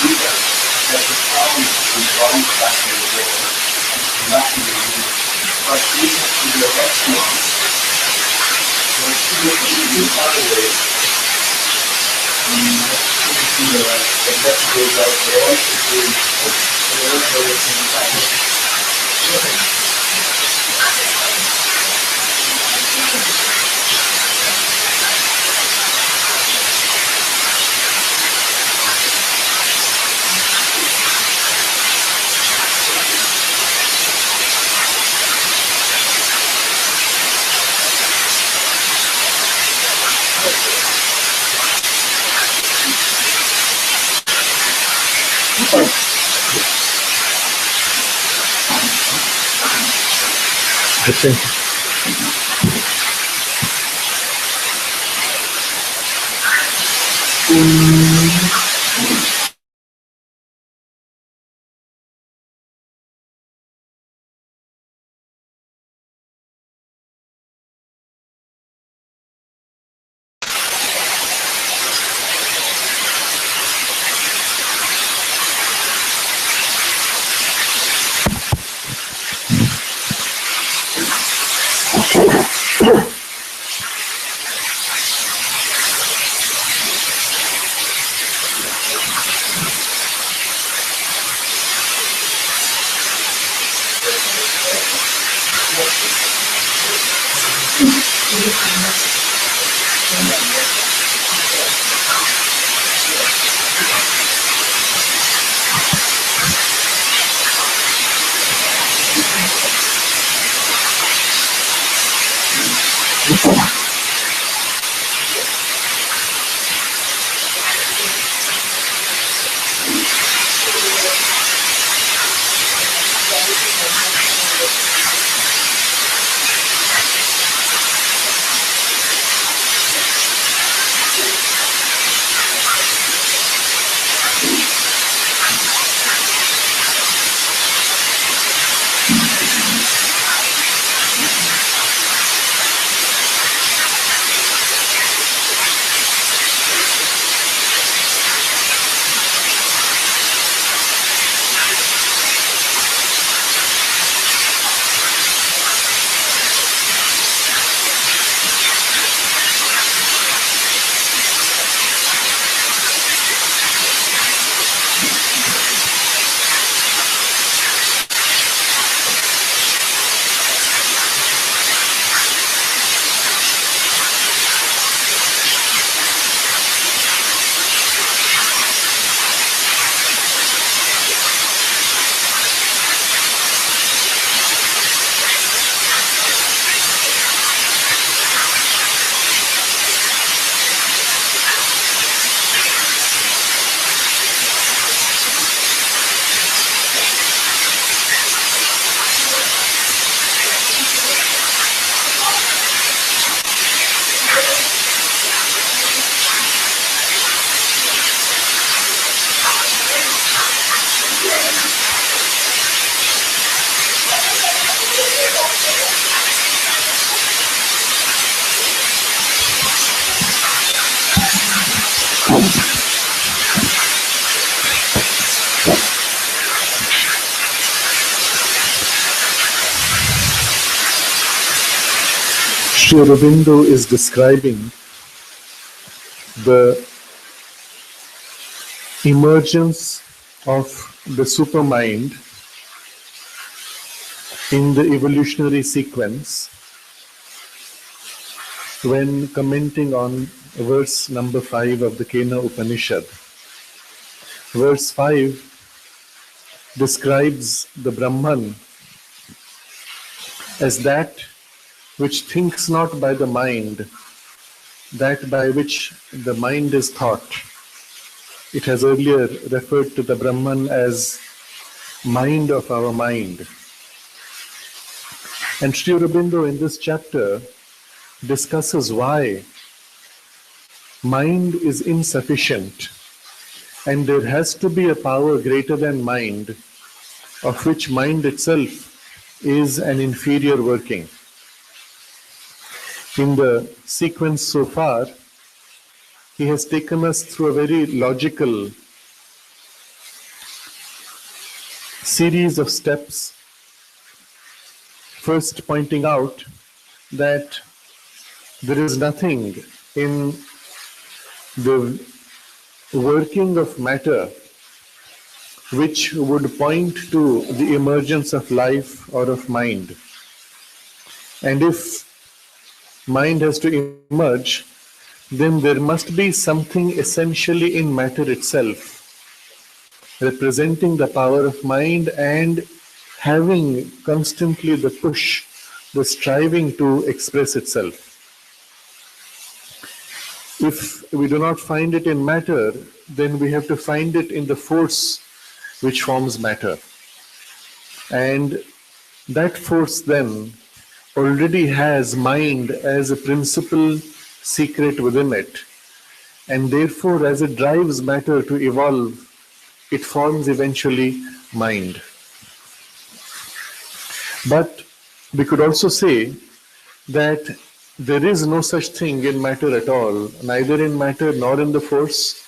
that the sound is going back in the world, and back in the room. But we have to do the restaurant, we're too far away. The left goes out, the right is doing the left goes at the same time. Thank you. Sri Aurobindo is describing the emergence of the supermind in the evolutionary sequence when commenting on verse number 5 of the Kena Upanishad. Verse 5 describes the Brahman as that which thinks not by the mind, that by which the mind is thought. It has earlier referred to the Brahman as mind of our mind. And Sri Aurobindo in this chapter discusses why mind is insufficient and there has to be a power greater than mind, of which mind itself is an inferior working. In the sequence so far, he has taken us through a very logical series of steps, first pointing out that there is nothing in the working of matter which would point to the emergence of life or of mind. And if mind has to emerge, then there must be something essentially in matter itself, representing the power of mind and having constantly the push, the striving to express itself. If we do not find it in matter, then we have to find it in the force which forms matter. And that force then already has mind as a principal secret within it. And therefore, as it drives matter to evolve, it forms eventually mind. But we could also say that there is no such thing in matter at all, neither in matter nor in the force.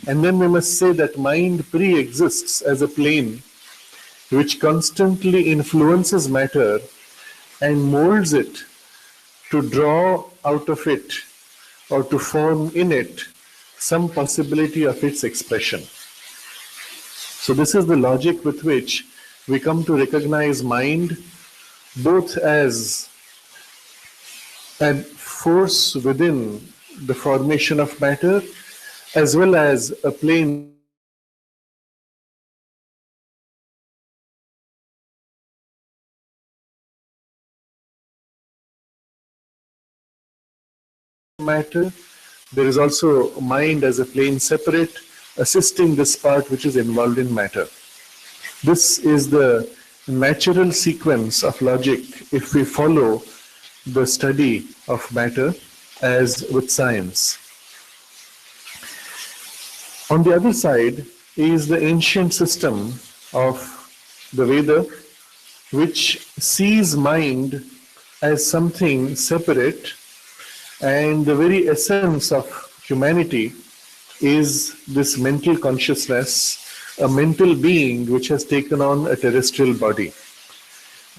And then we must say that mind pre-exists as a plane which constantly influences matter and molds it to draw out of it or to form in it some possibility of its expression. So this is the logic with which we come to recognize mind both as a force within the formation of matter as well as a plane matter. There is also mind as a plane separate, assisting this part which is involved in matter. This is the natural sequence of logic if we follow the study of matter as with science. On the other side is the ancient system of the Veda, which sees mind as something separate, and the very essence of humanity is this mental consciousness, a mental being which has taken on a terrestrial body.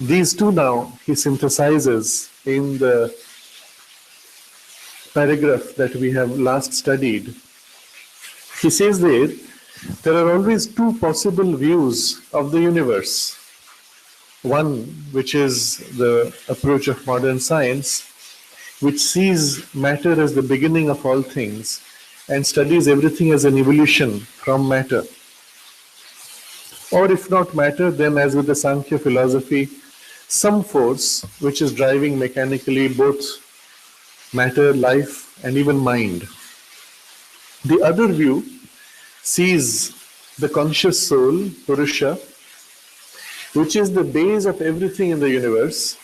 These two now he synthesizes in the paragraph that we have last studied. He says there are always two possible views of the universe. One, which is the approach of modern science, which sees matter as the beginning of all things and studies everything as an evolution from matter. Or if not matter, then as with the Sankhya philosophy, some force which is driving mechanically both matter, life, and even mind. The other view sees the conscious soul, Purusha, which is the base of everything in the universe.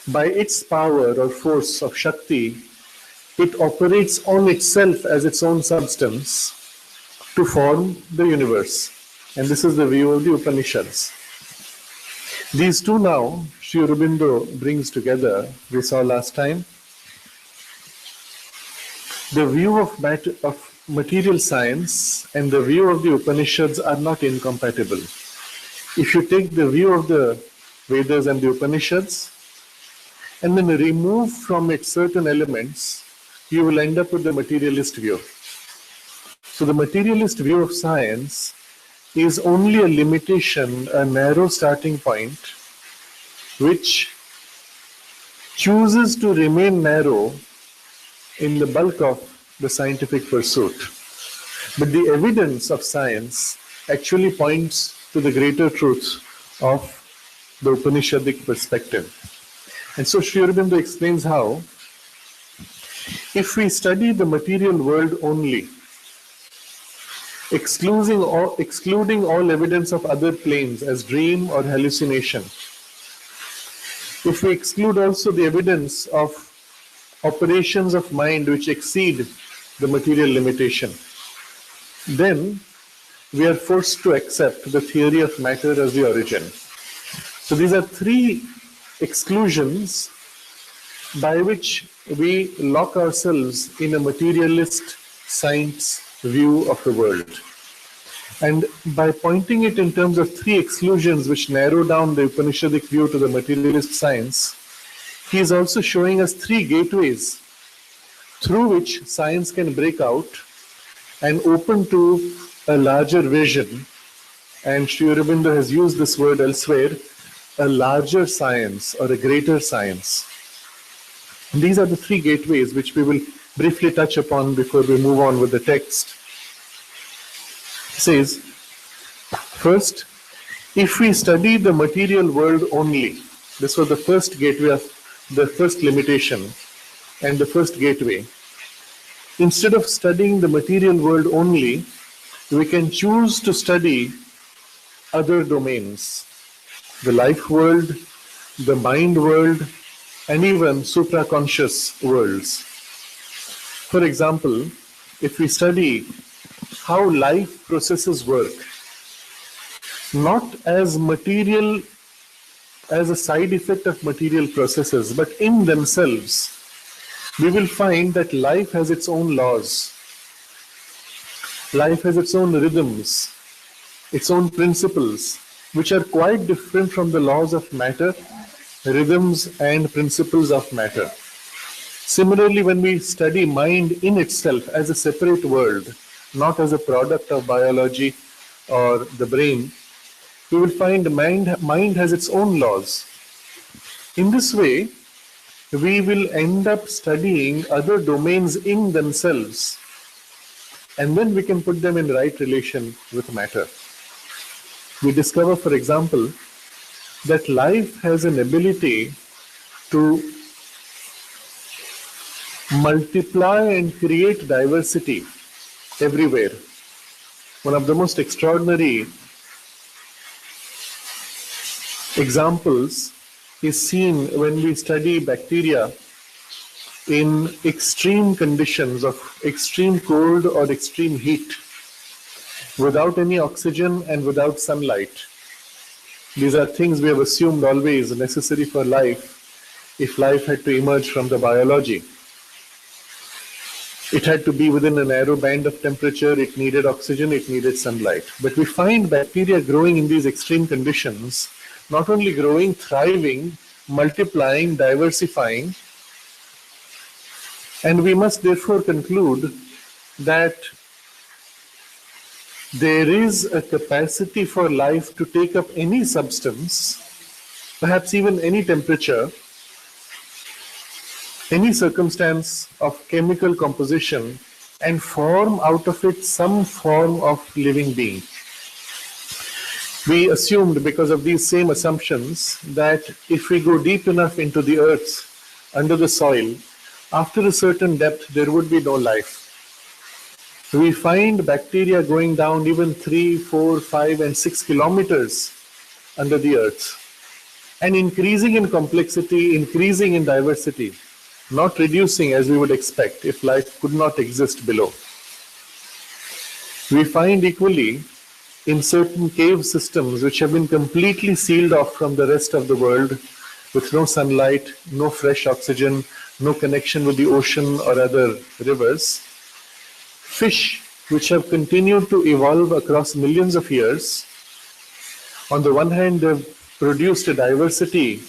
By its power or force of Shakti, it operates on itself as its own substance to form the universe. And this is the view of the Upanishads. These two now, Sri Aurobindo brings together, we saw last time. The view of material science and the view of the Upanishads are not incompatible. If you take the view of the Vedas and the Upanishads, and then remove from it certain elements, you will end up with the materialist view. So the materialist view of science is only a limitation, a narrow starting point, which chooses to remain narrow in the bulk of the scientific pursuit. But the evidence of science actually points to the greater truth of the Upanishadic perspective. And so Sri Aurobindo explains how, if we study the material world only, excluding all evidence of other planes as dream or hallucination, if we exclude also the evidence of operations of mind which exceed the material limitation, then we are forced to accept the theory of matter as the origin. So these are three exclusions by which we lock ourselves in a materialist science view of the world. And by pointing it in terms of three exclusions which narrow down the Upanishadic view to the materialist science, he is also showing us three gateways through which science can break out and open to a larger vision. And Sri Aurobindo has used this word elsewhere, a larger science or a greater science. And these are the three gateways which we will briefly touch upon before we move on with the text. He says, first, if we study the material world only, this was the first gateway, the first limitation and the first gateway. Instead of studying the material world only, we can choose to study other domains, the life world, the mind world, and even supraconscious worlds. For example, if we study how life processes work, not as material, as a side effect of material processes, but in themselves, we will find that life has its own laws. Life has its own rhythms, its own principles, which are quite different from the laws of matter, rhythms and principles of matter. Similarly, when we study mind in itself as a separate world, not as a product of biology or the brain, we will find mind has its own laws. In this way, we will end up studying other domains in themselves, and then we can put them in right relation with matter. We discover, for example, that life has an ability to multiply and create diversity everywhere. One of the most extraordinary examples is seen when we study bacteria in extreme conditions of extreme cold or extreme heat, without any oxygen and without sunlight. These are things we have assumed always necessary for life if life had to emerge from the biology. It had to be within a narrow band of temperature, it needed oxygen, it needed sunlight. But we find bacteria growing in these extreme conditions, not only growing, thriving, multiplying, diversifying, and we must therefore conclude that there is a capacity for life to take up any substance, perhaps even any temperature, any circumstance of chemical composition, and form out of it some form of living being. We assumed, because of these same assumptions, that if we go deep enough into the earth, under the soil, after a certain depth, there would be no life. We find bacteria going down even 3, 4, 5, and 6 kilometers under the earth, and increasing in complexity, increasing in diversity, not reducing as we would expect if life could not exist below. We find equally in certain cave systems which have been completely sealed off from the rest of the world, with no sunlight, no fresh oxygen, no connection with the ocean or other rivers, fish which have continued to evolve across millions of years. On the one hand, they've produced a diversity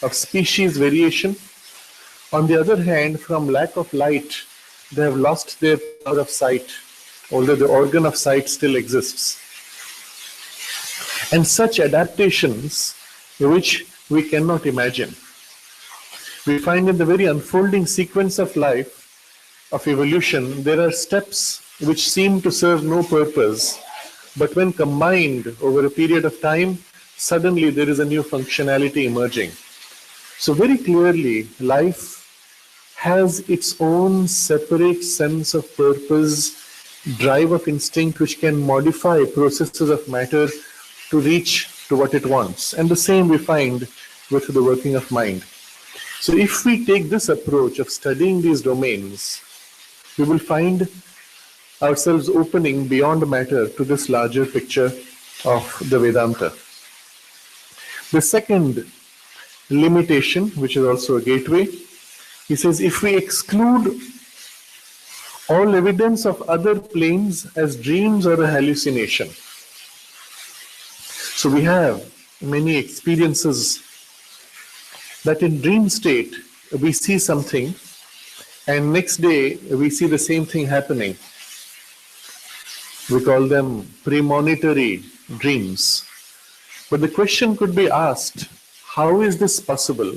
of species variation. On the other hand, from lack of light, they have lost their power of sight, although the organ of sight still exists. And such adaptations, which we cannot imagine. We find in the very unfolding sequence of life, of evolution, there are steps which seem to serve no purpose, but when combined over a period of time, suddenly there is a new functionality emerging. So very clearly, life has its own separate sense of purpose, drive of instinct, which can modify processes of matter to reach to what it wants. And the same we find with the working of mind. So if we take this approach of studying these domains, we will find ourselves opening beyond matter to this larger picture of the Vedanta. The second limitation, which is also a gateway, he says, if we exclude all evidence of other planes as dreams or a hallucination, So we have many experiences that in dream state we see something and next day we see the same thing happening. We call them premonitory dreams. But the question could be asked, how is this possible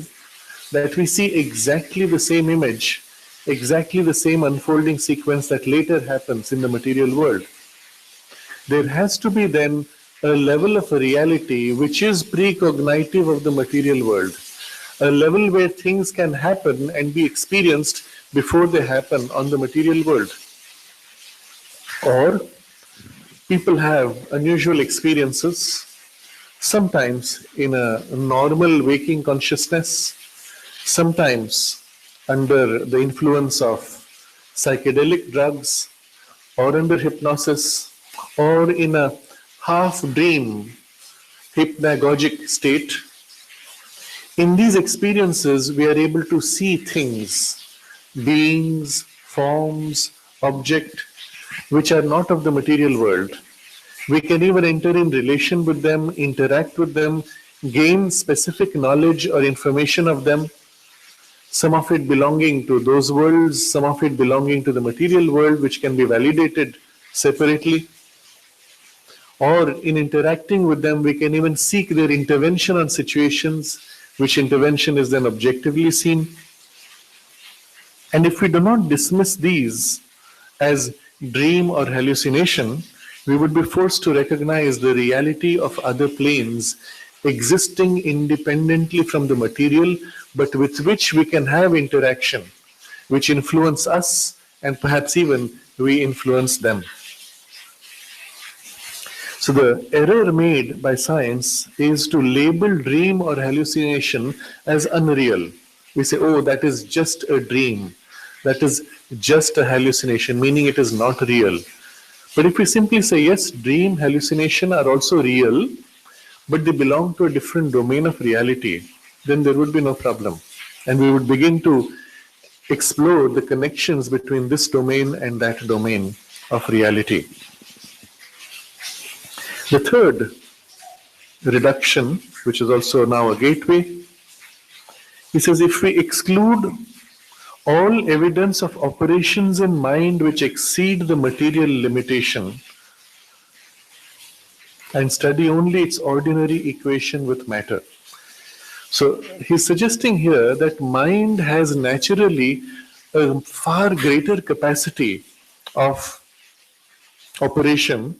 that we see exactly the same image, exactly the same unfolding sequence that later happens in the material world? There has to be then a level of reality which is precognitive of the material world, a level where things can happen and be experienced before they happen on the material world. Or people have unusual experiences, sometimes in a normal waking consciousness, sometimes under the influence of psychedelic drugs or under hypnosis or in a half dream hypnagogic state. In these experiences, we are able to see things, beings, forms, objects, which are not of the material world. We can even enter in relation with them, interact with them, gain specific knowledge or information of them, some of it belonging to those worlds, some of it belonging to the material world, which can be validated separately. Or in interacting with them, we can even seek their intervention on situations, which intervention is then objectively seen. And if we do not dismiss these as dream or hallucination, we would be forced to recognize the reality of other planes existing independently from the material, but with which we can have interaction, which influence us, and perhaps even we influence them. So the error made by science is to label dream or hallucination as unreal. We say, oh, that is just a dream. That is just a hallucination, meaning it is not real. But if we simply say, yes, dream, hallucination are also real, but they belong to a different domain of reality, then there would be no problem. And we would begin to explore the connections between this domain and that domain of reality. The third reduction, which is also now a gateway, he says if we exclude all evidence of operations in mind which exceed the material limitation and study only its ordinary equation with matter. So he's suggesting here that mind has naturally a far greater capacity of operation,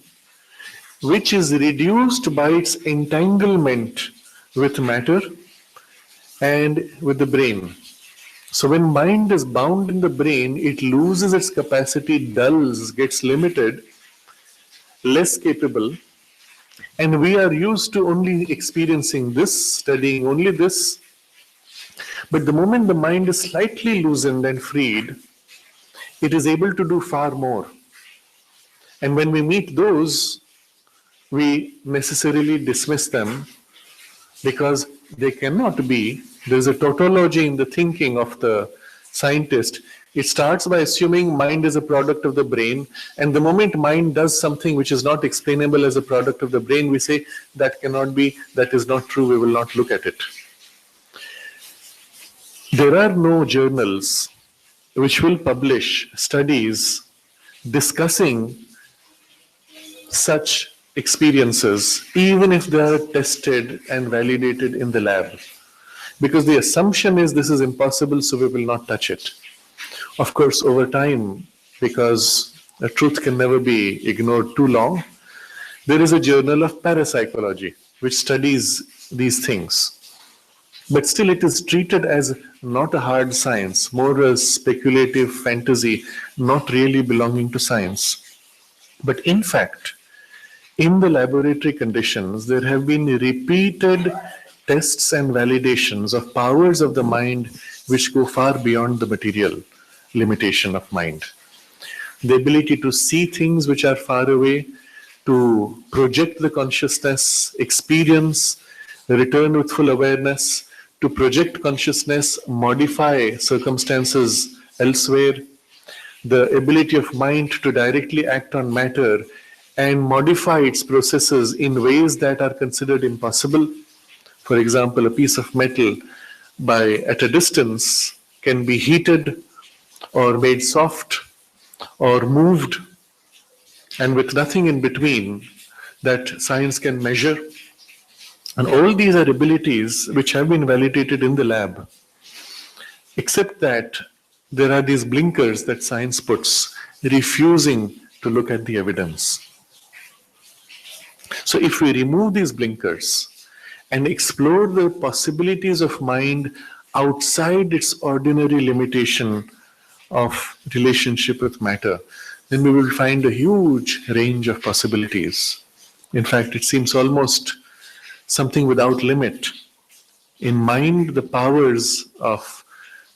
which is reduced by its entanglement with matter and with the brain. So when mind is bound in the brain, it loses its capacity, dulls, gets limited, less capable, and we are used to only experiencing this, studying only this. But the moment the mind is slightly loosened and freed, it is able to do far more. And when we meet those, we necessarily dismiss them because they cannot be. There's a tautology in the thinking of the scientist. It starts by assuming mind is a product of the brain, and the moment mind does something which is not explainable as a product of the brain, we say that cannot be, that is not true, we will not look at it. There are no journals which will publish studies discussing such experiences, even if they are tested and validated in the lab. Because the assumption is this is impossible, so we will not touch it. Of course, over time, because the truth can never be ignored too long, there is a journal of parapsychology which studies these things. But still it is treated as not a hard science, more a speculative fantasy, not really belonging to science. But in fact, in the laboratory conditions, there have been repeated tests and validations of powers of the mind which go far beyond the material limitation of mind. The ability to see things which are far away, to project the consciousness, experience, return with full awareness, to project consciousness, modify circumstances elsewhere, the ability of mind to directly act on matter and modify its processes in ways that are considered impossible. For example, a piece of metal at a distance can be heated or made soft or moved, and with nothing in between that science can measure. And all these are abilities which have been validated in the lab, except that there are these blinkers that science puts, refusing to look at the evidence. So if we remove these blinkers and explore the possibilities of mind outside its ordinary limitation of relationship with matter, then we will find a huge range of possibilities. In fact, it seems almost something without limit. In mind, the powers of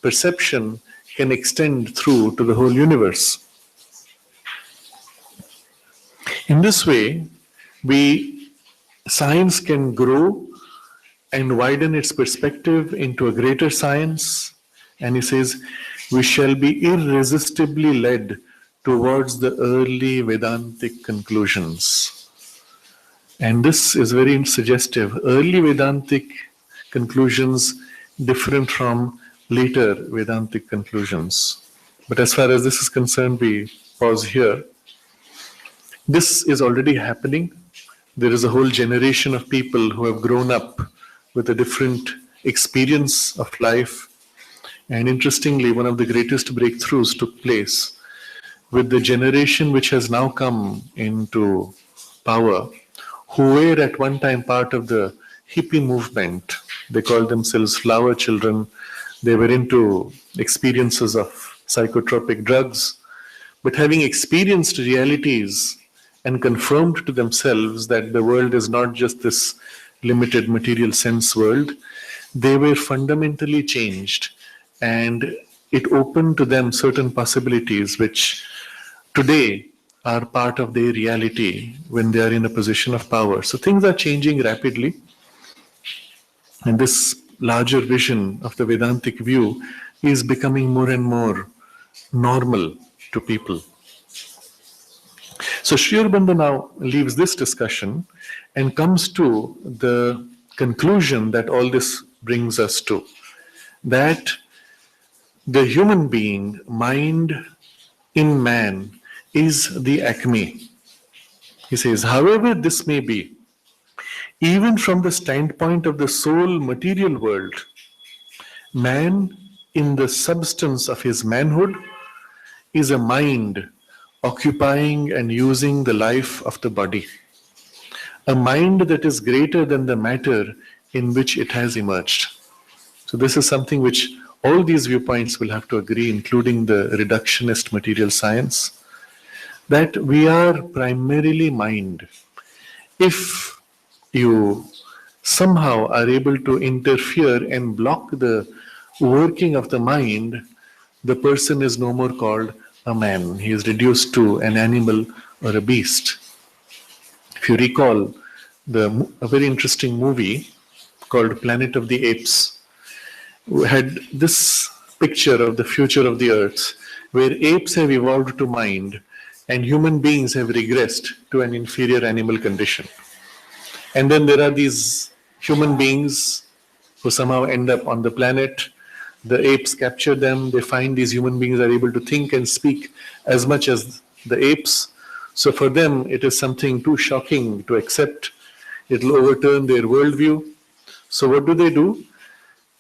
perception can extend through to the whole universe. In this way, science can grow and widen its perspective into a greater science. And he says, we shall be irresistibly led towards the early Vedantic conclusions. And this is very suggestive. Early Vedantic conclusions different from later Vedantic conclusions. But as far as this is concerned, we pause here. This is already happening. There is a whole generation of people who have grown up with a different experience of life. And interestingly, one of the greatest breakthroughs took place with the generation which has now come into power, who were at one time part of the hippie movement. They called themselves flower children. They were into experiences of psychotropic drugs. But having experienced realities and confirmed to themselves that the world is not just this limited material sense world, they were fundamentally changed, and it opened to them certain possibilities which today are part of their reality when they are in a position of power. So things are changing rapidly, and this larger vision of the Vedantic view is becoming more and more normal to people. So Sri Aurobindo now leaves this discussion and comes to the conclusion that all this brings us to, that the human being, mind in man, is the acme. He says, however this may be, even from the standpoint of the soul material world, man in the substance of his manhood is a mind occupying and using the life of the body, a mind that is greater than the matter in which it has emerged. So this is something which all these viewpoints will have to agree, including the reductionist material science, that we are primarily mind. If you somehow are able to interfere and block the working of the mind, the person is no more called a man. He is reduced to an animal or a beast. If you recall a very interesting movie called Planet of the Apes, had this picture of the future of the earth where apes have evolved to mind and human beings have regressed to an inferior animal condition. And then there are these human beings who somehow end up on the planet. The apes capture them. They find these human beings are able to think and speak as much as the apes. So for them, it is something too shocking to accept. It will overturn their worldview. So what do?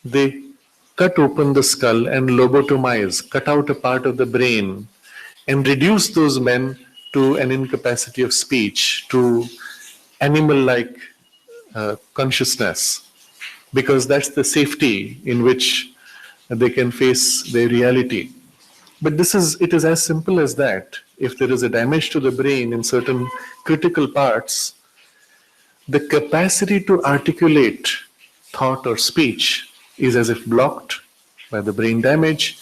They cut open the skull and lobotomize, cut out a part of the brain, and reduce those men to an incapacity of speech, to animal-like consciousness, because that's the safety in which they can face their reality. But it is as simple as that. If there is a damage to the brain in certain critical parts, the capacity to articulate thought or speech is as if blocked by the brain damage,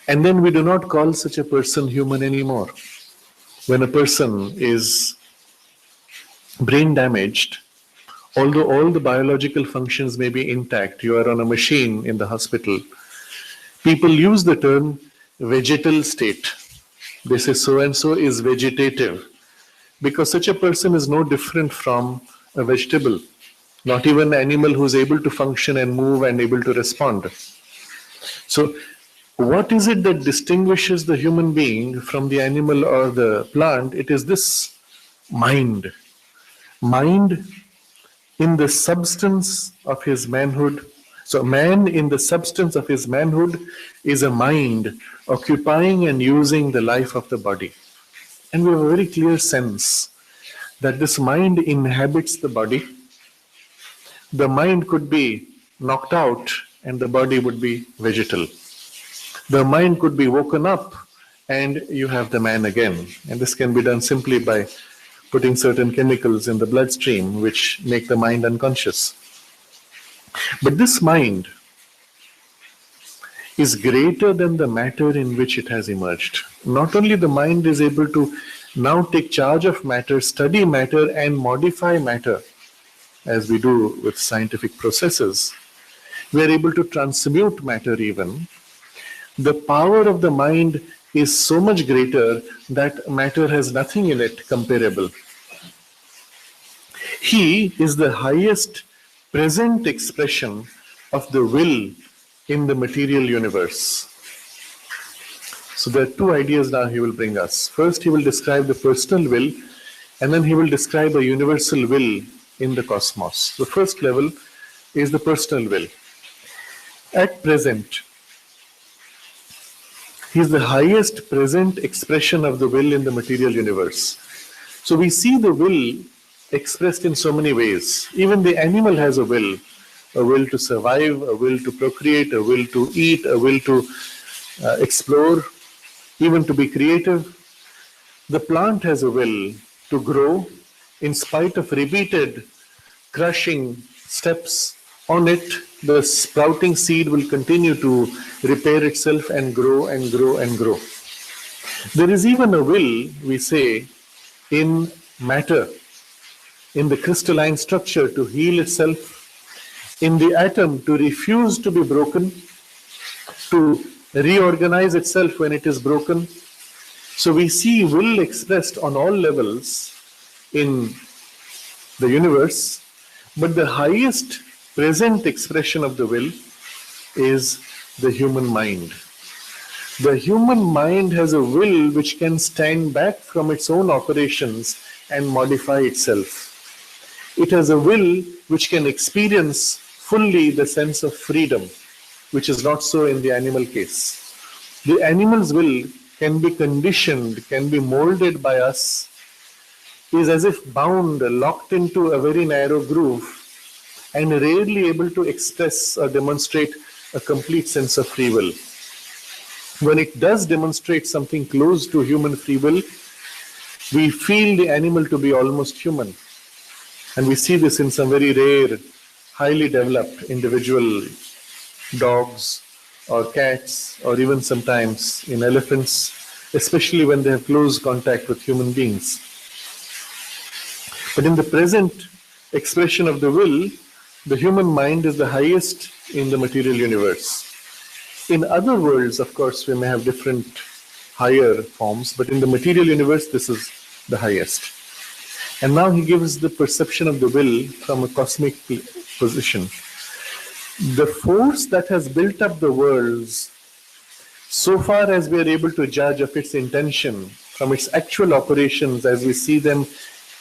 and then we do not call such a person human anymore. When a person is brain damaged, although all the biological functions may be intact, you are on a machine in the hospital, people use the term vegetal state. They say so and so is vegetative. because such a person is no different from a vegetable, not even an animal who's able to function and move and able to respond. So, what is it that distinguishes the human being from the animal or the plant? It is this mind. Mind in the substance of his manhood. So, man in the substance of his manhood is a mind occupying and using the life of the body. And we have a very clear sense that this mind inhabits the body. The mind could be knocked out and the body would be vegetal. The mind could be woken up and you have the man again. And this can be done simply by putting certain chemicals in the bloodstream which make the mind unconscious. But this mind is greater than the matter in which it has emerged. Not only the mind is able to now take charge of matter, study matter and modify matter, as we do with scientific processes, we are able to transmute matter even. The power of the mind is so much greater that matter has nothing in it comparable. He is the highest present expression of the will in the material universe. So there are two ideas now he will bring us. First, he will describe the personal will, and then he will describe a universal will in the cosmos. The first level is the personal will. At present, he is the highest present expression of the will in the material universe. So we see the will expressed in so many ways. Even the animal has a will to survive, a will to procreate, a will to eat, a will to explore, even to be creative. The plant has a will to grow in spite of repeated crushing steps on it. The sprouting seed will continue to repair itself and grow and grow and grow. There is even a will, we say, in matter, in the crystalline structure to heal itself, in the atom to refuse to be broken, to reorganize itself when it is broken. So we see will expressed on all levels in the universe, but the highest present expression of the will is the human mind. The human mind has a will which can stand back from its own operations and modify itself. It has a will which can experience fully the sense of freedom, which is not so in the animal case. The animal's will can be conditioned, can be molded by us, is as if bound, locked into a very narrow groove, and rarely able to express or demonstrate a complete sense of free will. When it does demonstrate something close to human free will, we feel the animal to be almost human. And we see this in some very rare, highly developed individual dogs or cats, or even sometimes in elephants, especially when they have close contact with human beings. But in the present expression of the will, the human mind is the highest in the material universe. In other worlds, of course, we may have different higher forms, but in the material universe, this is the highest. And now he gives the perception of the will from a cosmic position. The force that has built up the worlds, so far as we are able to judge of its intention, from its actual operations as we see them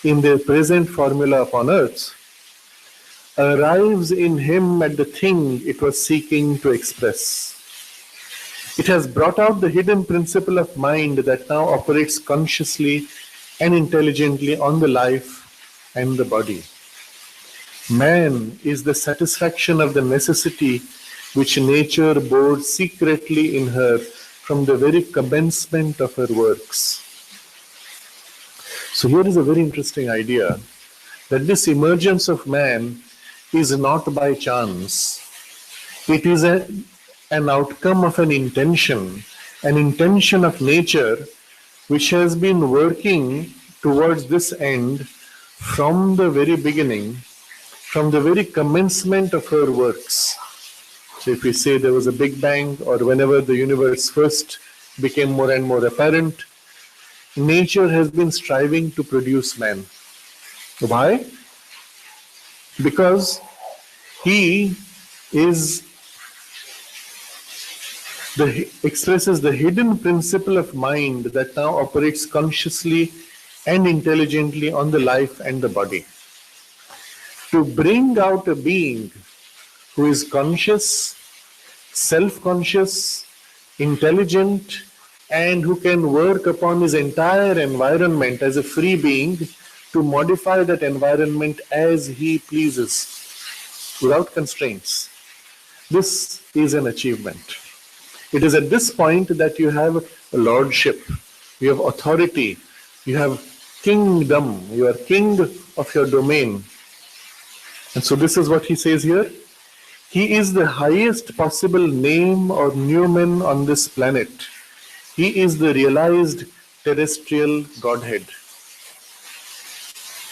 in their present formula upon earth, arrives in him at the thing it was seeking to express. It has brought out the hidden principle of mind that now operates consciously and intelligently on the life and the body. Man is the satisfaction of the necessity which nature bore secretly in her from the very commencement of her works. So here is a very interesting idea, that this emergence of man is not by chance. It is an outcome of an intention of nature which has been working towards this end from the very beginning, from the very commencement of her works. So if we say there was a Big Bang, or whenever the universe first became more and more apparent, nature has been striving to produce man. Why? Because he expresses the hidden principle of mind that now operates consciously and intelligently on the life and the body. To bring out a being who is conscious, self-conscious, intelligent, and who can work upon his entire environment as a free being to modify that environment as he pleases, without constraints. This is an achievement. It is at this point that you have a lordship, you have authority, you have kingdom, you are king of your domain. And so this is what he says here. He is the highest possible name or numen on this planet. He is the realized terrestrial Godhead.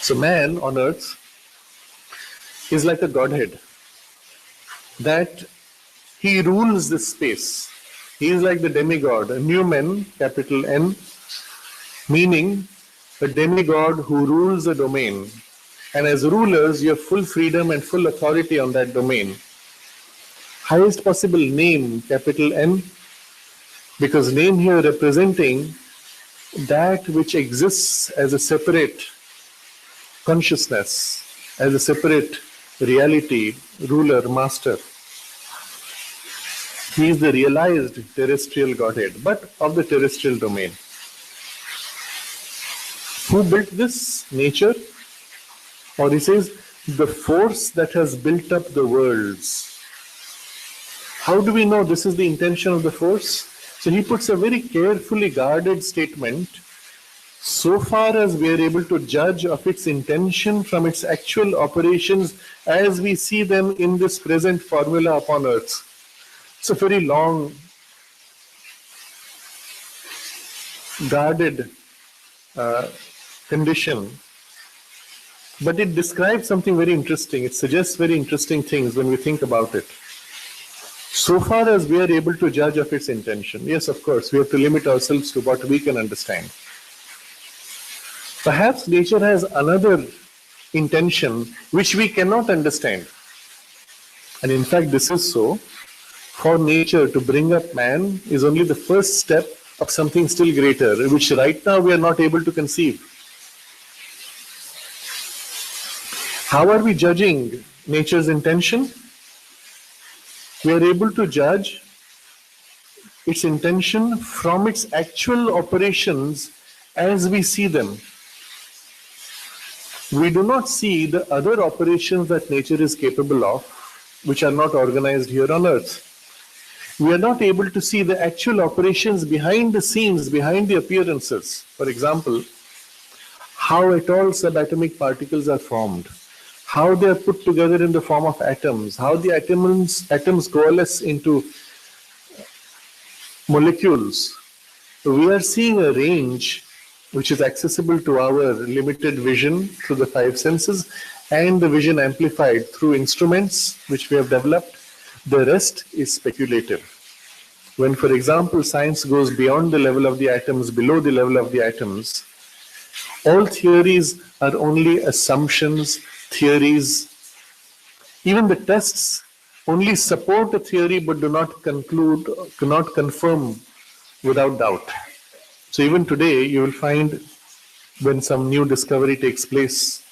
So man on earth is like a Godhead, that he rules this space. He is like the demigod, a numen, capital N, meaning a demigod who rules a domain. And as rulers, you have full freedom and full authority on that domain. Highest possible name, capital N, because name here representing that which exists as a separate consciousness, as a separate reality, ruler, master. He is the realized terrestrial Godhead, but of the terrestrial domain. Who built this? Nature? Or he says, the force that has built up the worlds. How do we know this is the intention of the force? So he puts a very carefully guarded statement. So far as we are able to judge of its intention from its actual operations as we see them in this present formula upon earth. It's a very long, guarded condition. But it describes something very interesting. It suggests very interesting things when we think about it. So far as we are able to judge of its intention. Yes, of course, we have to limit ourselves to what we can understand. Perhaps nature has another intention which we cannot understand. And in fact, this is so. For nature to bring up man is only the first step of something still greater, which right now we are not able to conceive. How are we judging nature's intention? We are able to judge its intention from its actual operations as we see them. We do not see the other operations that nature is capable of, which are not organized here on earth. We are not able to see the actual operations behind the scenes, behind the appearances. For example, how at all subatomic particles are formed, how they are put together in the form of atoms, how the atoms coalesce into molecules. We are seeing a range which is accessible to our limited vision through the five senses and the vision amplified through instruments which we have developed. The rest is speculative. When, for example, science goes beyond the level of the atoms, below the level of the atoms, all theories are only assumptions, theories. Even the tests only support a theory but do not conclude, cannot confirm without doubt. So even today, you will find when some new discovery takes place,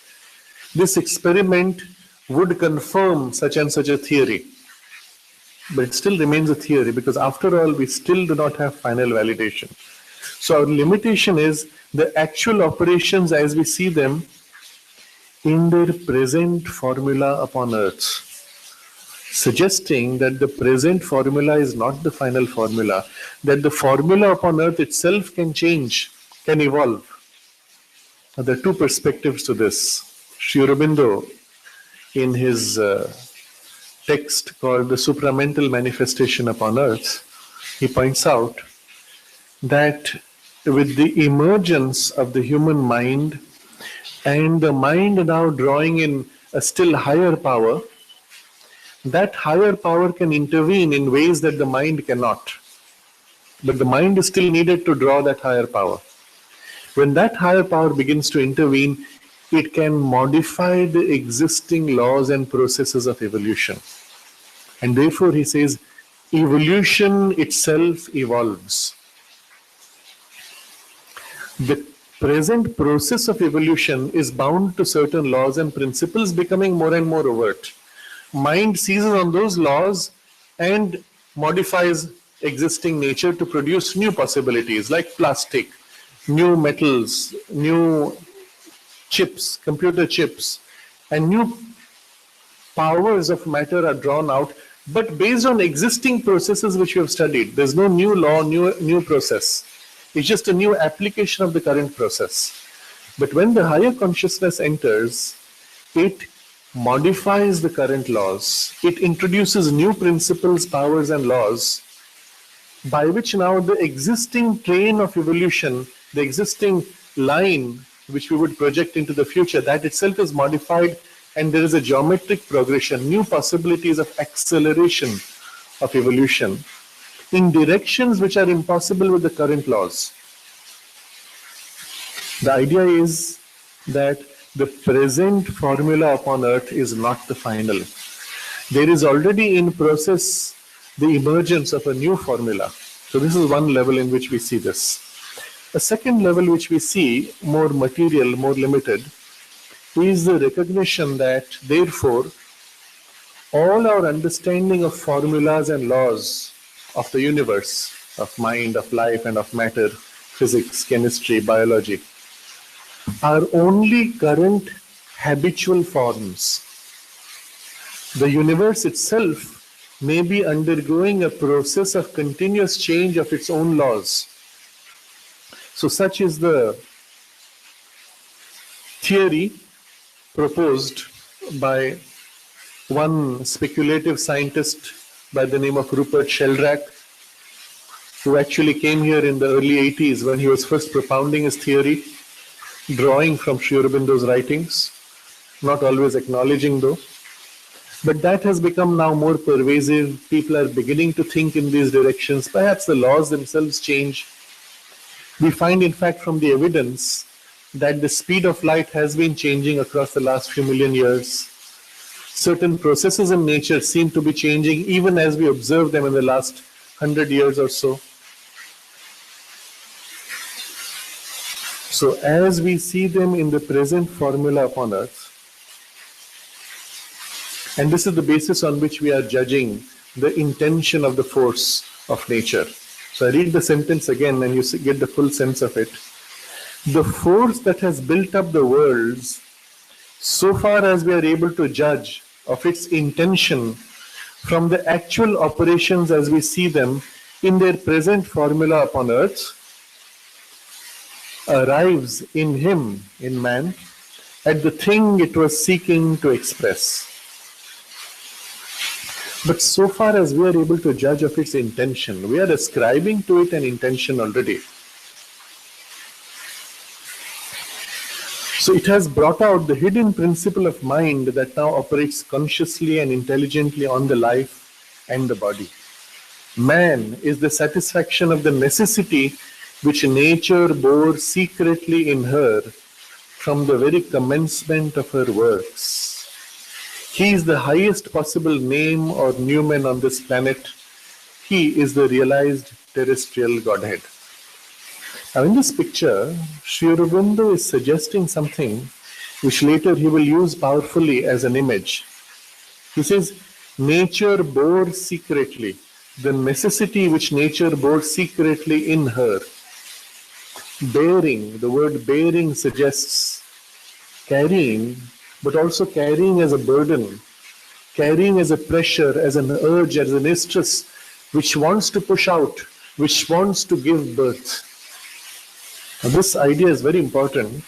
this experiment would confirm such and such a theory. But it still remains a theory because after all, we still do not have final validation. So our limitation is the actual operations as we see them in their present formula upon earth, suggesting that the present formula is not the final formula, that the formula upon earth itself can change, can evolve. Now, there are two perspectives to this. Sri Aurobindo, in his text called The Supramental Manifestation Upon Earth, he points out that with the emergence of the human mind and the mind now drawing in a still higher power, that higher power can intervene in ways that the mind cannot. But the mind is still needed to draw that higher power. When that higher power begins to intervene, it can modify the existing laws and processes of evolution. And therefore, he says, evolution itself evolves. The present process of evolution is bound to certain laws and principles becoming more and more overt. Mind seizes on those laws and modifies existing nature to produce new possibilities like plastic, new metals, new chips, computer chips, and new powers of matter are drawn out, but based on existing processes which we have studied. There's no new law, new process. It's just a new application of the current process. But when the higher consciousness enters, it modifies the current laws. It introduces new principles, powers, and laws by which now the existing train of evolution, the existing line which we would project into the future, that itself is modified, and there is a geometric progression, new possibilities of acceleration of evolution in directions which are impossible with the current laws. The idea is that the present formula upon earth is not the final. There is already in process the emergence of a new formula. So this is one level in which we see this. A second level which we see, more material, more limited, is the recognition that therefore all our understanding of formulas and laws of the universe, of mind, of life, and of matter, physics, chemistry, biology, are only current habitual forms. The universe itself may be undergoing a process of continuous change of its own laws. So such is the theory proposed by one speculative scientist by the name of Rupert Sheldrake, who actually came here in the early 80s when he was first propounding his theory, drawing from Sri Aurobindo's writings, not always acknowledging though. But that has become now more pervasive. People are beginning to think in these directions. Perhaps the laws themselves change. We find, in fact, from the evidence that the speed of light has been changing across the last few million years. Certain processes in nature seem to be changing even as we observe them in the last 100 years or so. So as we see them in the present formula upon earth, and this is the basis on which we are judging the intention of the force of nature. So I read the sentence again and you get the full sense of it. The force that has built up the worlds, so far as we are able to judge of its intention from the actual operations as we see them in their present formula upon earth, arrives in him, in man, at the thing it was seeking to express. But so far as we are able to judge of its intention, we are ascribing to it an intention already. So it has brought out the hidden principle of mind that now operates consciously and intelligently on the life and the body. Man is the satisfaction of the necessity which nature bore secretly in her from the very commencement of her works. He is the highest possible name or numen on this planet. He is the realized terrestrial Godhead. Now in this picture, Sri Aurobindo is suggesting something which later he will use powerfully as an image. He says, nature bore secretly, the necessity which nature bore secretly in her. Bearing, the word bearing suggests carrying, but also carrying as a burden, carrying as a pressure, as an urge, as an distress, which wants to push out, which wants to give birth. Now, this idea is very important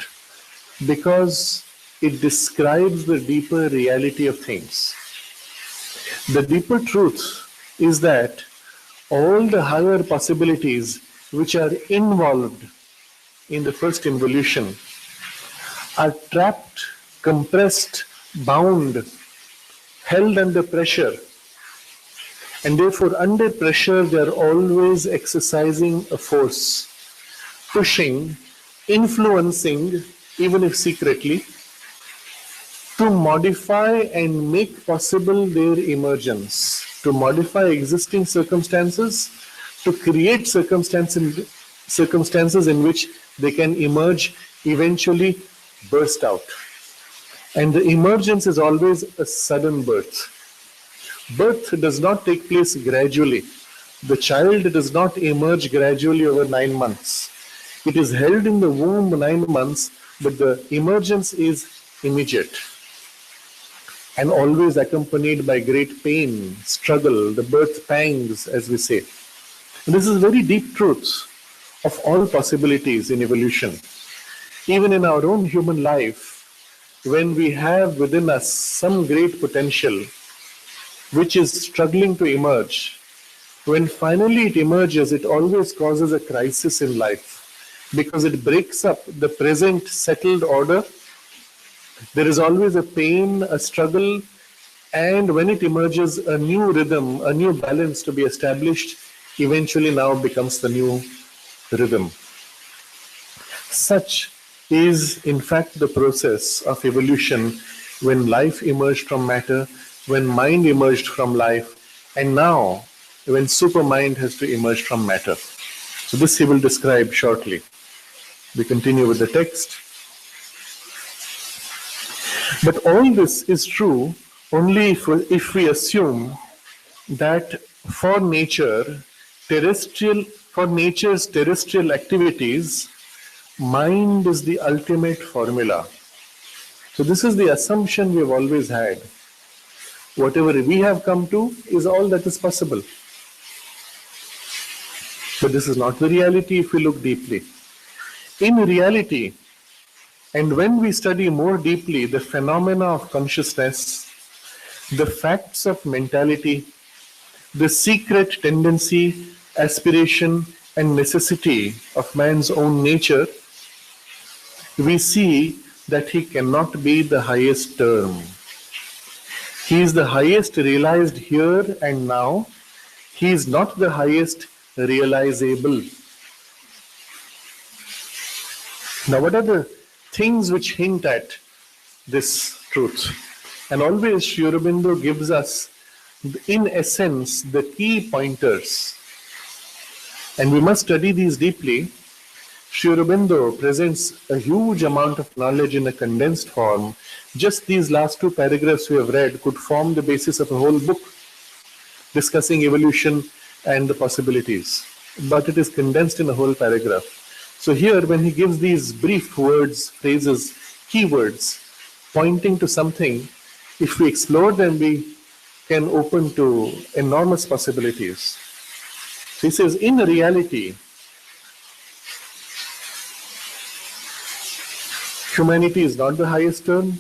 because it describes the deeper reality of things. The deeper truth is that all the higher possibilities which are involved in the first involution are trapped, compressed, bound, held under pressure. And therefore, under pressure, they are always exercising a force, pushing influencing, even if secretly, to modify and make possible their emergence, to modify existing circumstances, to create circumstances in which they can emerge, eventually burst out. And the emergence is always a sudden birth. Birth does not take place gradually. The child does not emerge gradually over 9 months. It is held in the womb 9 months, but the emergence is immediate and always accompanied by great pain, struggle, the birth pangs, as we say. And this is very deep truth of all possibilities in evolution. Even in our own human life, when we have within us some great potential which is struggling to emerge, when finally it emerges, it always causes a crisis in life because it breaks up the present settled order. There is always a pain, a struggle, and when it emerges, a new rhythm, a new balance to be established, eventually now becomes the new rhythm. Such is, in fact, the process of evolution when life emerged from matter, when mind emerged from life, and now when supermind has to emerge from matter. So this he will describe shortly. We continue with the text. But all this is true only if we assume that for nature's terrestrial activities, mind is the ultimate formula. So this is the assumption we have always had. Whatever we have come to is all that is possible. But this is not the reality if we look deeply. In reality, and when we study more deeply the phenomena of consciousness, the facts of mentality, the secret tendency, aspiration, and necessity of man's own nature, we see that he cannot be the highest term. He is the highest realized here and now. He is not the highest realizable. Now, what are the things which hint at this truth? And always Sri Aurobindo gives us, in essence, the key pointers. And we must study these deeply. Sri Aurobindo presents a huge amount of knowledge in a condensed form. Just these last 2 paragraphs we have read could form the basis of a whole book discussing evolution and the possibilities. But it is condensed in a whole paragraph. So here, when he gives these brief words, phrases, keywords, pointing to something, if we explore them, we can open to enormous possibilities. So he says, in reality, humanity is not the highest term,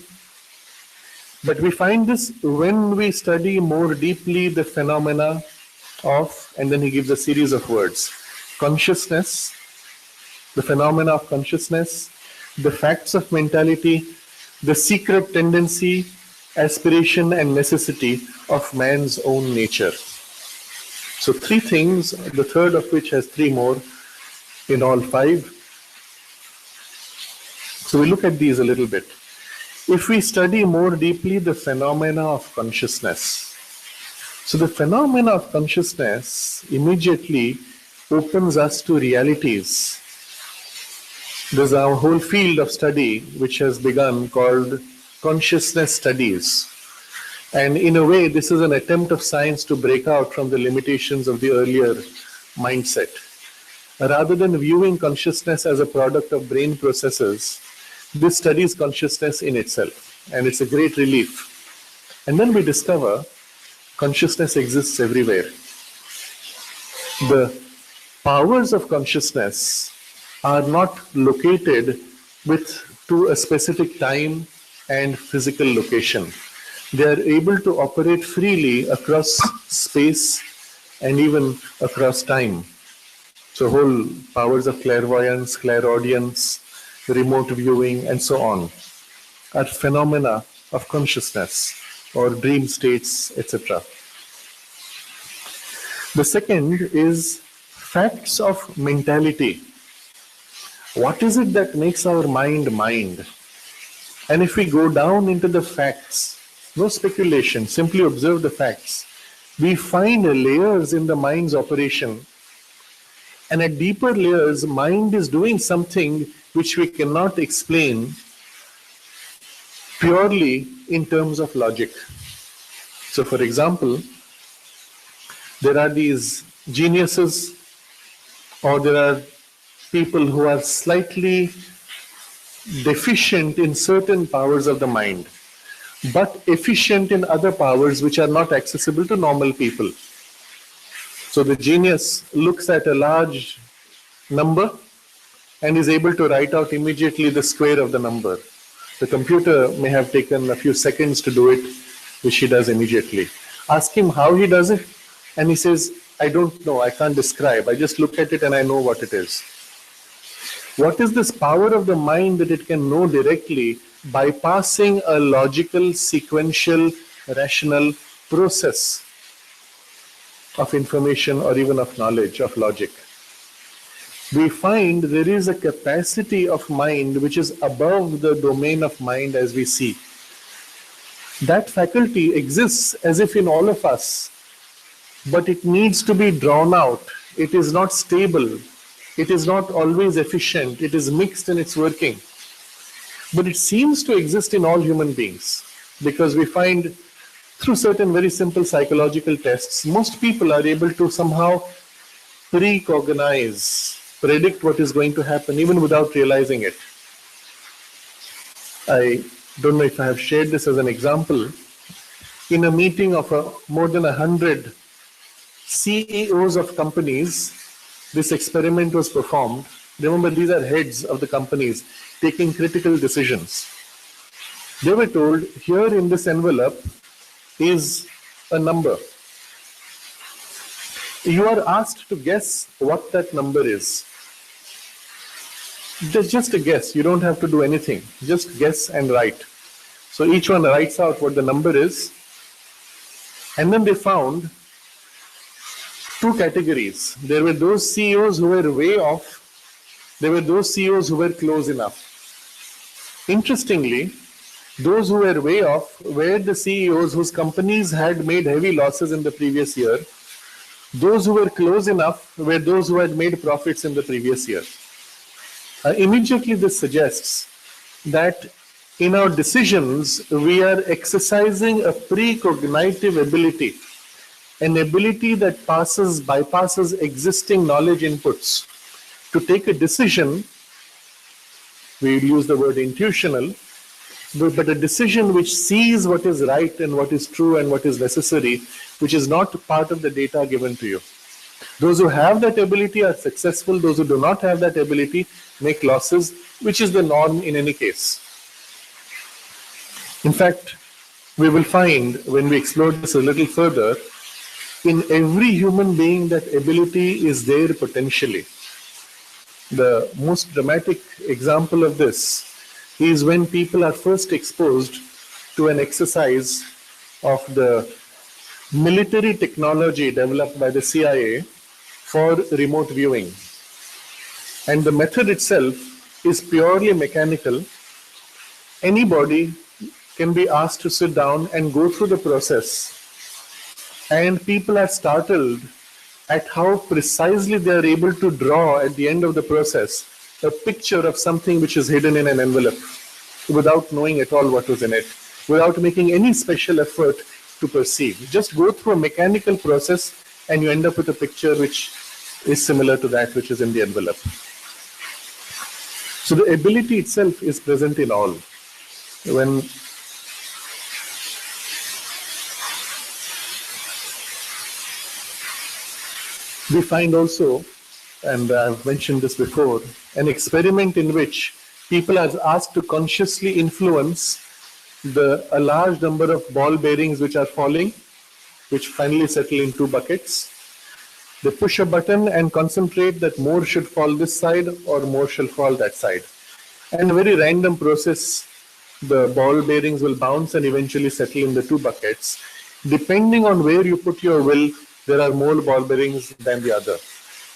but we find this when we study more deeply the phenomena of, and then he gives a series of words, consciousness, the phenomena of consciousness, the facts of mentality, the secret tendency, aspiration, and necessity of man's own nature. So 3 things, the third of which has 3 more, in all 5. So we look at these a little bit. If we study more deeply the phenomena of consciousness, so the phenomena of consciousness immediately opens us to realities. There's a whole field of study which has begun called consciousness studies. And in a way, this is an attempt of science to break out from the limitations of the earlier mindset. Rather than viewing consciousness as a product of brain processes, this studies consciousness in itself. And it's a great relief. And then we discover consciousness exists everywhere. The powers of consciousness are not located to a specific time and physical location. They are able to operate freely across space and even across time. So whole powers of clairvoyance, clairaudience, remote viewing, and so on are phenomena of consciousness or dream states, etc. The second is facts of mentality. What is it that makes our mind mind? And if we go down into the facts, no speculation, simply observe the facts, we find layers in the mind's operation. And at deeper layers, mind is doing something which we cannot explain purely in terms of logic. So, for example, there are these geniuses, or there are people who are slightly deficient in certain powers of the mind, but efficient in other powers which are not accessible to normal people. So the genius looks at a large number and is able to write out immediately the square of the number. The computer may have taken a few seconds to do it, which he does immediately. Ask him how he does it, and he says, I don't know, I can't describe. I just look at it and I know what it is. What is this power of the mind that it can know directly, bypassing a logical, sequential, rational process of information or even of knowledge, of logic? We find there is a capacity of mind which is above the domain of mind as we see. That faculty exists as if in all of us, but it needs to be drawn out. It is not stable. It is not always efficient. It is mixed in its working. But it seems to exist in all human beings, because we find through certain very simple psychological tests, most people are able to somehow precognize, predict what is going to happen even without realizing it. I don't know if I have shared this as an example. In a meeting of more than 100 CEOs of companies, this experiment was performed. Remember, these are heads of the companies taking critical decisions. They were told, here in this envelope is a number. You are asked to guess what that number is. Just a guess. You don't have to do anything. Just guess and write. So each one writes out what the number is. And then they found two categories. There were those CEOs who were way off. There were those CEOs who were close enough. Interestingly, those who were way off were the CEOs whose companies had made heavy losses in the previous year. Those who were close enough were those who had made profits in the previous year. Immediately this suggests that in our decisions, we are exercising a precognitive ability, an ability that bypasses existing knowledge inputs to take a decision. We use the word intuitional, but a decision which sees what is right and what is true and what is necessary, which is not part of the data given to you. Those who have that ability are successful. Those who do not have that ability make losses, which is the norm in any case. In fact, we will find when we explore this a little further, in every human being that ability is there potentially. The most dramatic example of this is when people are first exposed to an exercise of the military technology developed by the CIA for remote viewing. And the method itself is purely mechanical. Anybody can be asked to sit down and go through the process. And people are startled at how precisely they are able to draw at the end of the process a picture of something which is hidden in an envelope without knowing at all what was in it, without making any special effort to perceive. Just go through a mechanical process and you end up with a picture which is similar to that which is in the envelope. So the ability itself is present in all. When we find also, and I've mentioned this before, an experiment in which people are asked to consciously influence a large number of ball bearings which are falling, which finally settle in two buckets. They push a button and concentrate that more should fall this side or more shall fall that side. And a very random process, the ball bearings will bounce and eventually settle in the two buckets. Depending on where you put your will, there are more ball bearings than the other.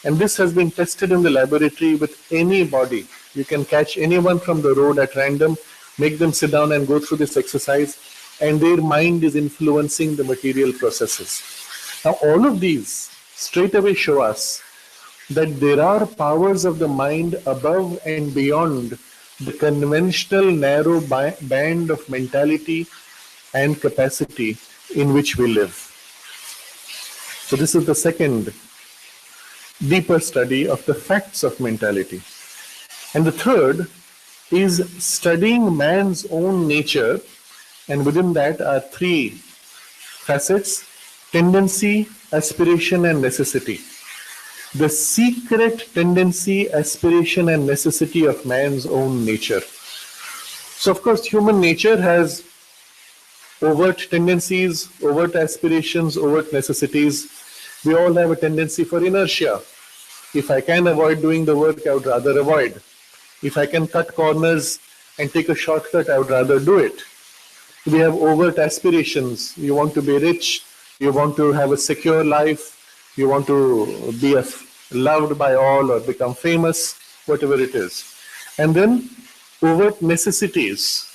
And this has been tested in the laboratory with any body, You can catch anyone from the road at random, make them sit down and go through this exercise, and their mind is influencing the material processes. Now, all of these straight away show us that there are powers of the mind above and beyond the conventional narrow band of mentality and capacity in which we live. So this is the second deeper study of the facts of mentality. And the third is studying man's own nature, and within that are three facets: tendency, aspiration, and necessity. The secret tendency, aspiration, and necessity of man's own nature. So, of course, human nature has overt tendencies, overt aspirations, overt necessities. We all have a tendency for inertia. If I can avoid doing the work, I would rather avoid. If I can cut corners and take a shortcut, I would rather do it. We have overt aspirations. You want to be rich, you want to have a secure life, you want to be loved by all or become famous, whatever it is. And then overt necessities.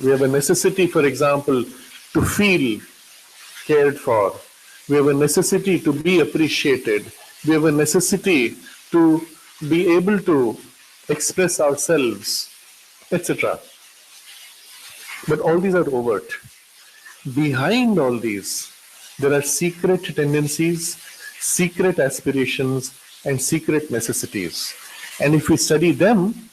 We have a necessity, for example, to feel cared for. We have a necessity to be appreciated. We have a necessity to be able to express ourselves, etc. But all these are overt. Behind all these, there are secret tendencies, secret aspirations, and secret necessities. And if we study them,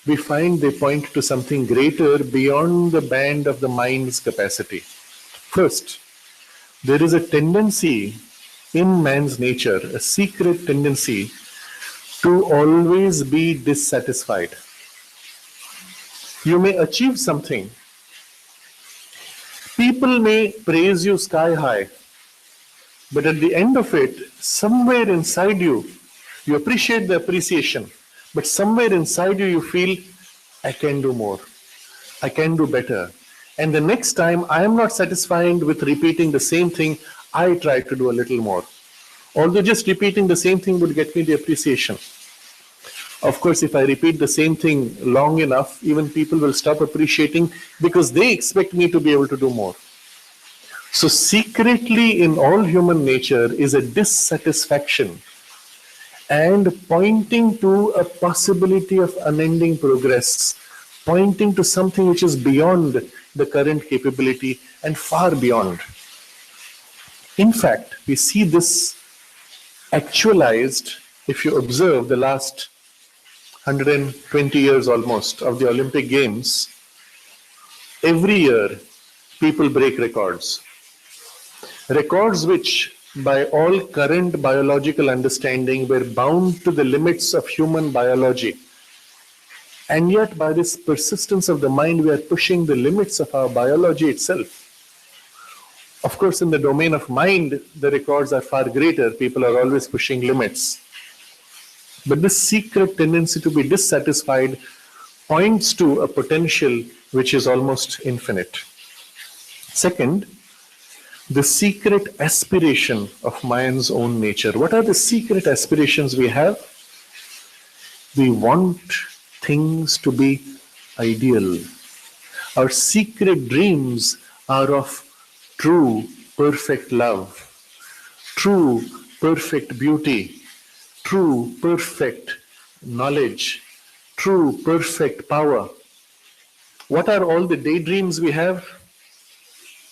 we find they point to something greater beyond the band of the mind's capacity. First, there is a tendency in man's nature, a secret tendency to always be dissatisfied. You may achieve something. People may praise you sky high, but at the end of it, somewhere inside you, you appreciate the appreciation, but somewhere inside you, you feel, I can do more. I can do better. And the next time, I am not satisfied with repeating the same thing. I try to do a little more. Although just repeating the same thing would get me the appreciation. Of course, if I repeat the same thing long enough, even people will stop appreciating because they expect me to be able to do more. So secretly in all human nature is a dissatisfaction and pointing to a possibility of unending progress, pointing to something which is beyond the current capability and far beyond. In fact, we see this actualized if you observe the last 120 years almost of the Olympic Games. Every year, people break records. Records which, by all current biological understanding, were bound to the limits of human biology. And yet, by this persistence of the mind, we are pushing the limits of our biology itself. Of course, in the domain of mind, the records are far greater. People are always pushing limits. But this secret tendency to be dissatisfied points to a potential which is almost infinite. Second, the secret aspiration of man's own nature. What are the secret aspirations we have? We want things to be ideal. Our secret dreams are of true, perfect love, true, perfect beauty, true, perfect knowledge, true, perfect power. What are all the daydreams we have?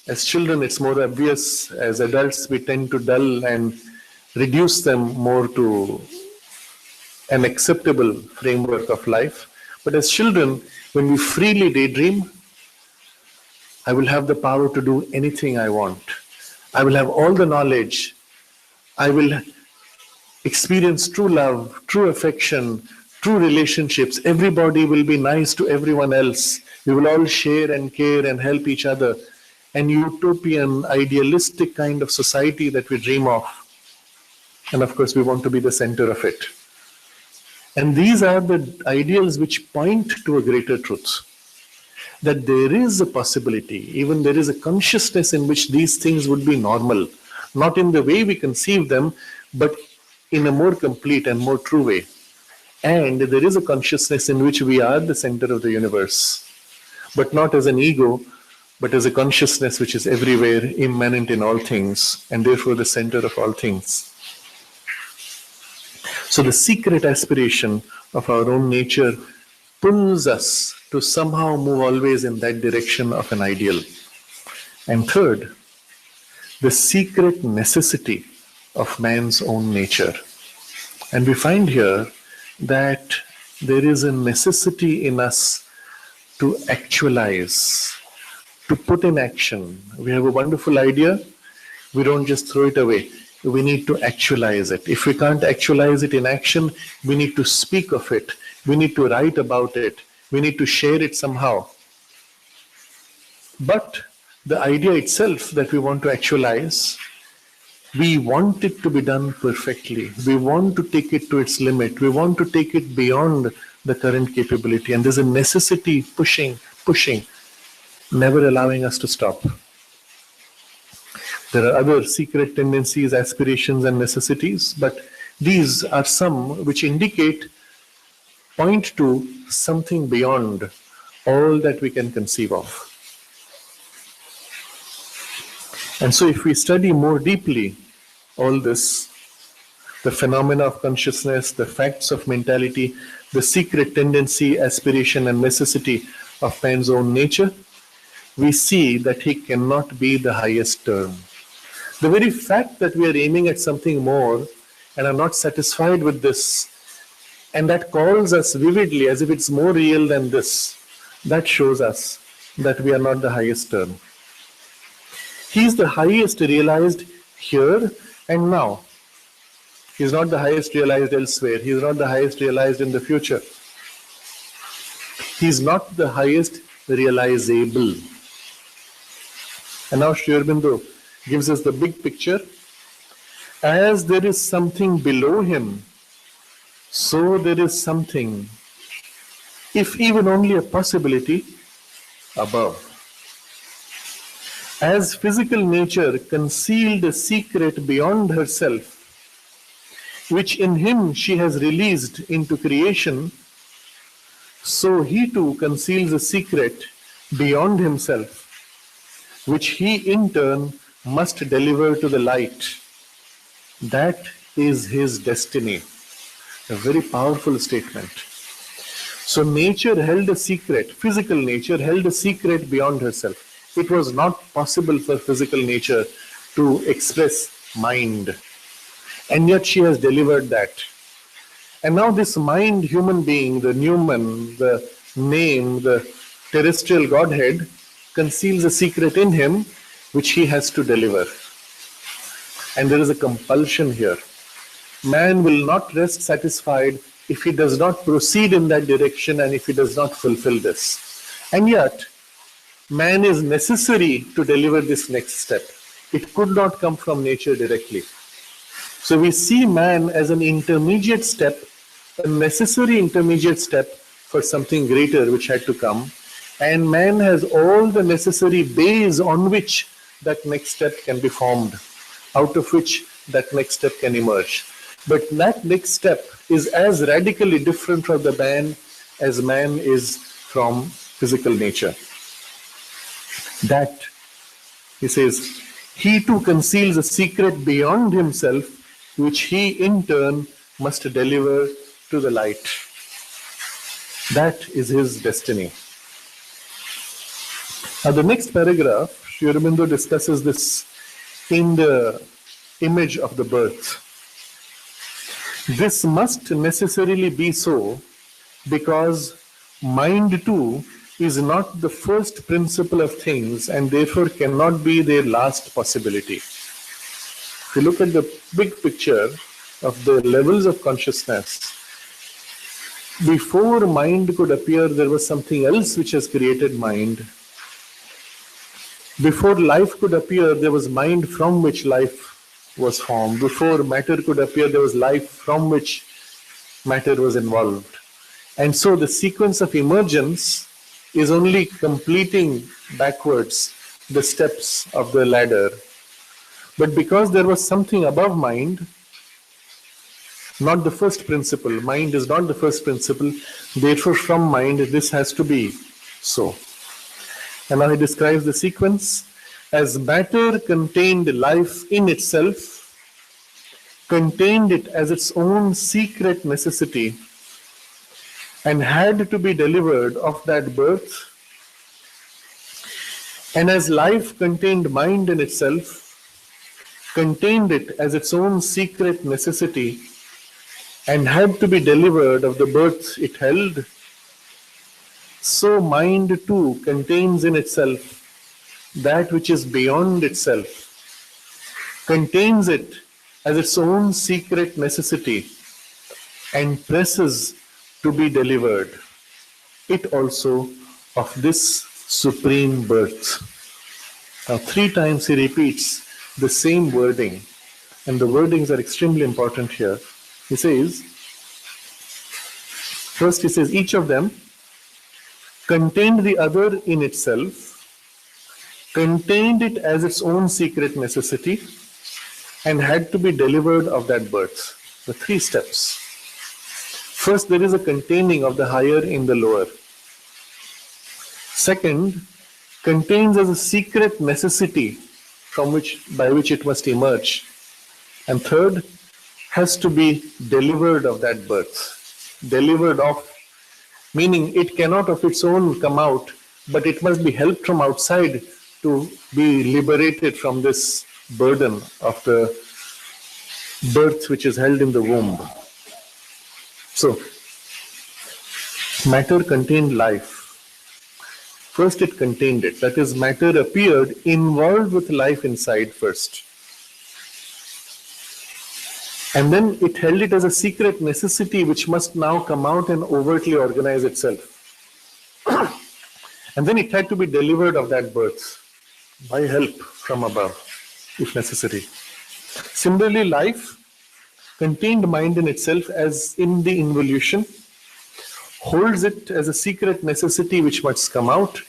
As children, it's more obvious. As adults, we tend to dull and reduce them more to an acceptable framework of life. But as children, when we freely daydream, I will have the power to do anything I want. I will have all the knowledge. I will experience true love, true affection, true relationships. Everybody will be nice to everyone else. We will all share and care and help each other. An utopian, idealistic kind of society that we dream of. And of course, we want to be the center of it. And these are the ideals which point to a greater truth. That there is a possibility, even there is a consciousness in which these things would be normal. Not in the way we conceive them, but in a more complete and more true way. And there is a consciousness in which we are the center of the universe, but not as an ego, but as a consciousness which is everywhere, immanent in all things, and therefore the center of all things. So the secret aspiration of our own nature pulls us to somehow move always in that direction of an ideal. And third, the secret necessity of man's own nature. And we find here that there is a necessity in us to actualize, to put in action. We have a wonderful idea, we don't just throw it away. We need to actualize it. If we can't actualize it in action, we need to speak of it. We need to write about it. We need to share it somehow. But the idea itself that we want to actualize, we want it to be done perfectly. We want to take it to its limit. We want to take it beyond the current capability. And there's a necessity pushing, never allowing us to stop. There are other secret tendencies, aspirations, and necessities, but these are some which point to something beyond all that we can conceive of. And so if we study more deeply all this, the phenomena of consciousness, the facts of mentality, the secret tendency, aspiration, and necessity of man's own nature, we see that he cannot be the highest term. The very fact that we are aiming at something more and are not satisfied with this, and that calls us vividly as if it's more real than this, that shows us that we are not the highest term. He is the highest realized here and now. He is not the highest realized elsewhere. He is not the highest realized in the future. He is not the highest realizable. And now Sri Aurobindo gives us the big picture. As there is something below him, so there is something, if even only a possibility, above. As physical nature concealed a secret beyond herself, which in him she has released into creation, so he too conceals a secret beyond himself, which he in turn must deliver to the light. That is his destiny. A very powerful statement. So nature held a secret, physical nature held a secret beyond herself. It was not possible for physical nature to express mind. And yet she has delivered that. And now this mind, human being, the Newman, the name, the terrestrial Godhead, conceals a secret in him which he has to deliver. And there is a compulsion here. Man will not rest satisfied if he does not proceed in that direction and if he does not fulfill this. And yet, man is necessary to deliver this next step. It could not come from nature directly. So we see man as an intermediate step, a necessary intermediate step for something greater which had to come. And man has all the necessary base on which that next step can be formed, out of which that next step can emerge. But that next step is as radically different from the man as man is from physical nature. That, he says, he too conceals a secret beyond himself, which he in turn must deliver to the light. That is his destiny. Now the next paragraph, Sri Aurobindo discusses this in the image of the birth. This must necessarily be so because mind too is not the first principle of things and therefore cannot be their last possibility. If you look at the big picture of the levels of consciousness, before mind could appear, there was something else which has created mind. Before life could appear, there was mind from which life was formed. Before matter could appear, there was life from which matter was involved. And so the sequence of emergence is only completing backwards the steps of the ladder. But because there was something above mind, not the first principle. Mind is not the first principle. Therefore, from mind, this has to be so. And now he describes the sequence as matter contained life in itself, contained it as its own secret necessity, and had to be delivered of that birth. And as life contained mind in itself, contained it as its own secret necessity, and had to be delivered of the birth it held, so mind too contains in itself that which is beyond itself, contains it as its own secret necessity, and presses to be delivered, it also, of this supreme birth. Now 3 times he repeats the same wording, and the wordings are extremely important here. He says, first he says, each of them contained the other in itself, contained it as its own secret necessity, and had to be delivered of that birth. The 3 steps. First, there is a containing of the higher in the lower. Second, contains as a secret necessity by which it must emerge. And third, has to be delivered of that birth. Delivered of, meaning it cannot of its own come out, but it must be helped from outside to be liberated from this burden of the birth which is held in the womb. So, matter contained life. First it contained it. That is, matter appeared involved with life inside first. And then it held it as a secret necessity which must now come out and overtly organize itself. And then it had to be delivered of that birth by help from above, if necessary. Similarly, life contained mind in itself as in the involution, holds it as a secret necessity which must come out,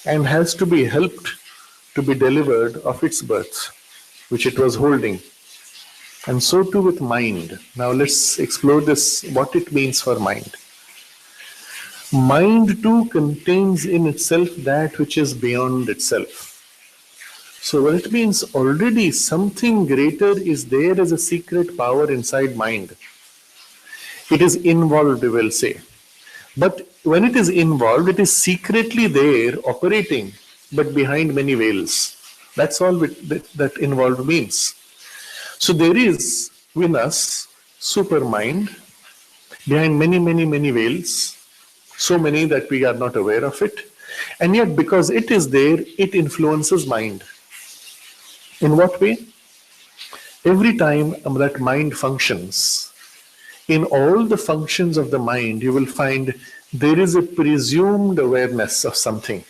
and has to be helped to be delivered of its birth, which it was holding. And so too with mind. Now let's explore this, what it means for mind. Mind too contains in itself that which is beyond itself. So what it means, already something greater is there as a secret power inside mind. It is involved, we will say. But when it is involved, it is secretly there, operating, but behind many veils. That's all that involved means. So there is within us supermind, behind many, many, many veils, so many that we are not aware of it. And yet because it is there, it influences mind. In what way? Every time that mind functions, in all the functions of the mind, you will find there is a presumed awareness of something.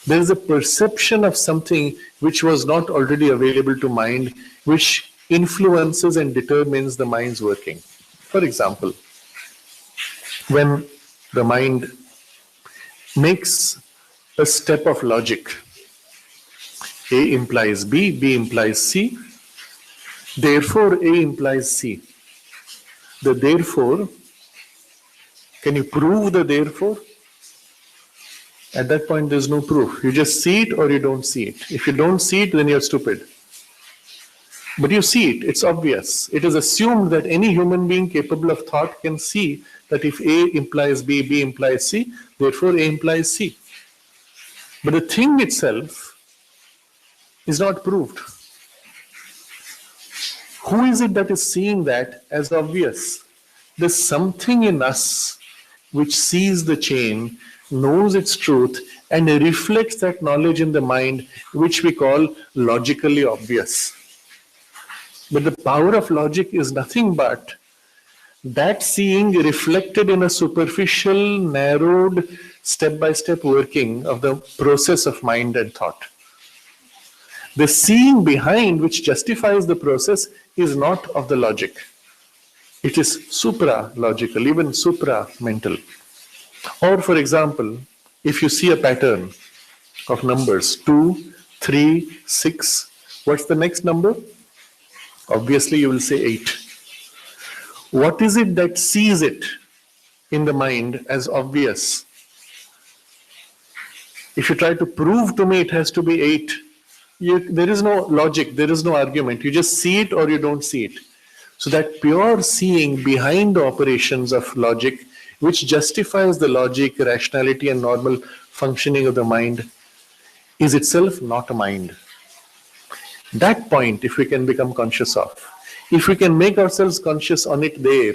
There is a perception of something which was not already available to mind, which influences and determines the mind's working. For example, when the mind makes a step of logic, A implies B, B implies C, therefore A implies C. The therefore, can you prove the therefore? At that point, there's no proof. You just see it or you don't see it. If you don't see it, then you're stupid. But you see it, it's obvious. It is assumed that any human being capable of thought can see that if A implies B, B implies C, therefore A implies C. But the thing itself is not proved. Who is it that is seeing that as obvious? There's something in us which sees the chain, knows its truth, and reflects that knowledge in the mind, which we call logically obvious. But the power of logic is nothing but that seeing reflected in a superficial, narrowed, step-by-step working of the process of mind and thought. The seeing behind which justifies the process is not of the logic. It is supra-logical, even supra-mental. Or for example, if you see a pattern of numbers 2, 3, 6, what's the next number? Obviously you will say 8. What is it that sees it in the mind as obvious? If you try to prove to me it has to be 8, there is no logic, there is no argument. You just see it or you don't see it. So that pure seeing behind the operations of logic, which justifies the logic, rationality, and normal functioning of the mind, is itself not a mind. That point, if we can become conscious of, if we can make ourselves conscious on it there,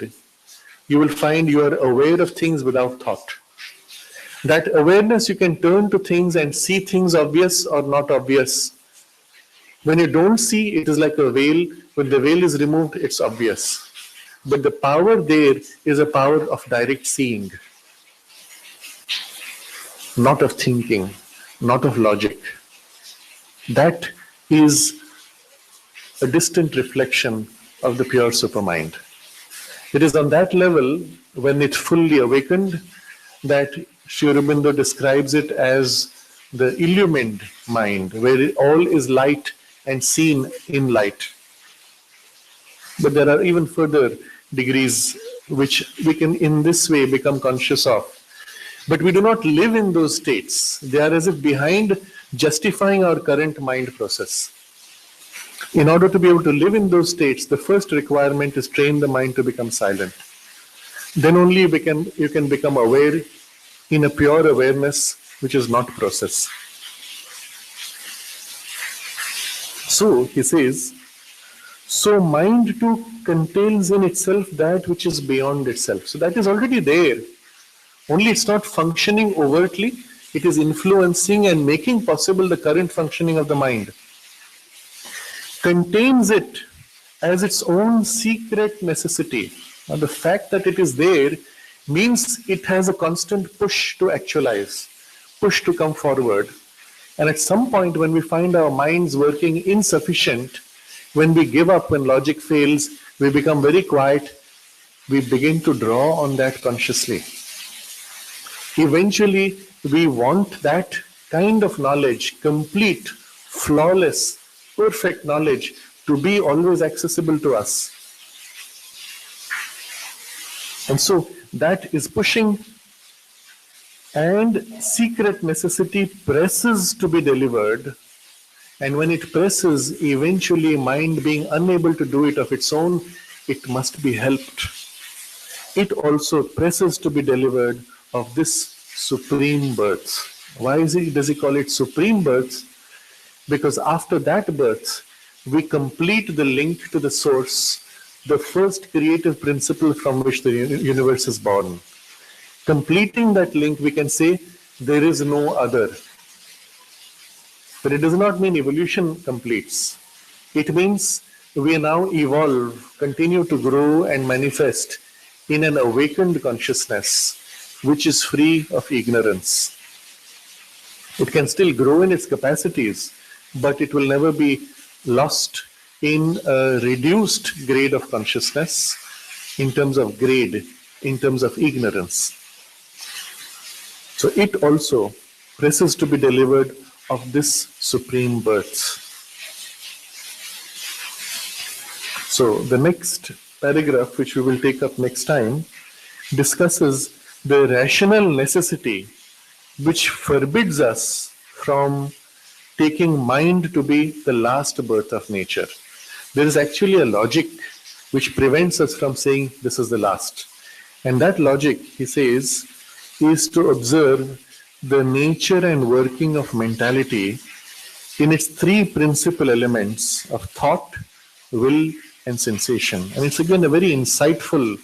you will find you are aware of things without thought. That awareness, you can turn to things and see things obvious or not obvious. When you don't see, it is like a veil. When the veil is removed, it's obvious. But the power there is a power of direct seeing, not of thinking, not of logic. That is a distant reflection of the pure supermind. It is on that level, when it's fully awakened, that Sri Aurobindo describes it as the illumined mind, where all is light and seen in light. But there are even further degrees which we can in this way become conscious of. But we do not live in those states. They are as if behind, justifying our current mind process. In order to be able to live in those states, the first requirement is train the mind to become silent. Then only you can become aware in a pure awareness which is not process. So, he says, so mind too contains in itself that which is beyond itself. So that is already there. Only it's not functioning overtly. It is influencing and making possible the current functioning of the mind. Contains it as its own secret necessity. Now, the fact that it is there means it has a constant push to actualize, push to come forward. And at some point, when we find our minds working insufficient, when we give up, when logic fails, we become very quiet, we begin to draw on that consciously. Eventually, we want that kind of knowledge, complete, flawless, perfect knowledge, to be always accessible to us. And so that is pushing, and secret necessity presses to be delivered. And when it presses, eventually mind being unable to do it of its own, it must be helped. It also presses to be delivered of this supreme birth. Why does he call it supreme birth? Because after that birth, we complete the link to the source, the first creative principle from which the universe is born. Completing that link, we can say there is no other. But it does not mean evolution completes. It means we now evolve, continue to grow and manifest in an awakened consciousness, which is free of ignorance. It can still grow in its capacities, but it will never be lost in a reduced grade of consciousness in terms of grade, in terms of ignorance. So it also presses to be delivered of this supreme birth. So the next paragraph, which we will take up next time, discusses the rational necessity which forbids us from taking mind to be the last birth of nature. There is actually a logic which prevents us from saying this is the last. And that logic, he says, is to observe the nature and working of mentality in its three principal elements of thought, will, and sensation. And it's again a very insightful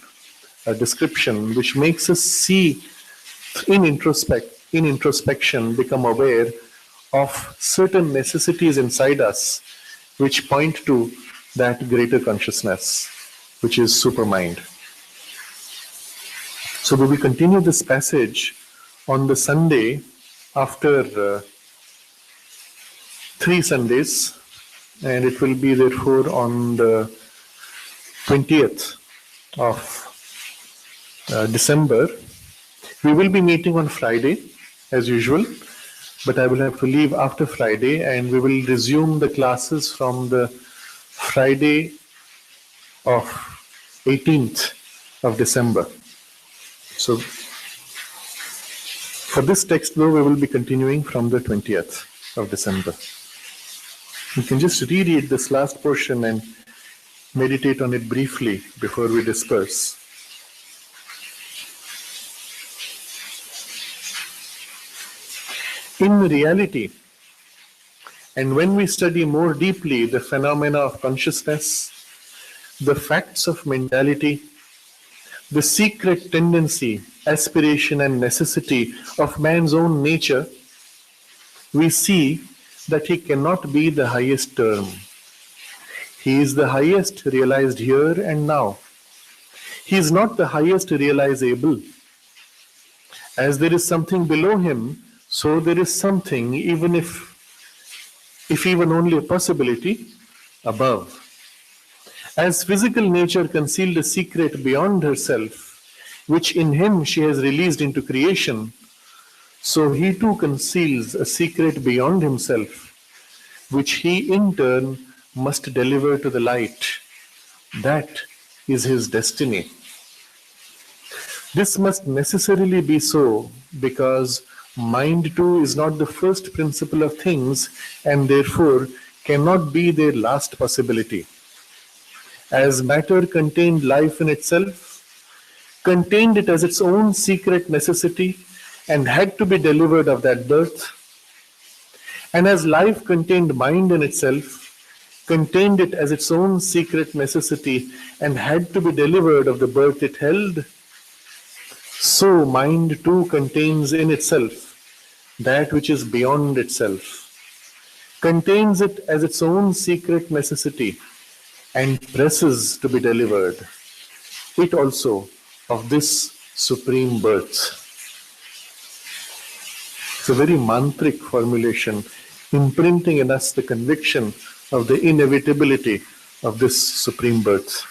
description which makes us see in introspection, become aware of certain necessities inside us which point to that greater consciousness, which is supermind. So we will continue this passage on the Sunday after 3 Sundays, and it will be therefore on the 20th of December. We will be meeting on Friday as usual, but I will have to leave after Friday, and we will resume the classes from the Friday of 18th of December. So, for this text, though, we will be continuing from the 20th of December. You can just reread this last portion and meditate on it briefly before we disperse. In reality, and when we study more deeply the phenomena of consciousness, the facts of mentality, the secret tendency, aspiration, and necessity of man's own nature, we see that he cannot be the highest term. He is the highest realized here and now. He is not the highest realizable. As there is something below him, so there is something, even if even only a possibility, above. As physical nature concealed a secret beyond herself, which in him she has released into creation, so he too conceals a secret beyond himself, which he in turn must deliver to the light. That is his destiny. This must necessarily be so because mind too is not the first principle of things and therefore cannot be their last possibility. As matter contained life in itself, contained it as its own secret necessity and had to be delivered of that birth, and as life contained mind in itself, contained it as its own secret necessity and had to be delivered of the birth it held, so mind too contains in itself that which is beyond itself, contains it as its own secret necessity and presses to be delivered, it also of this supreme birth. It's a very mantric formulation, imprinting in us the conviction of the inevitability of this supreme birth.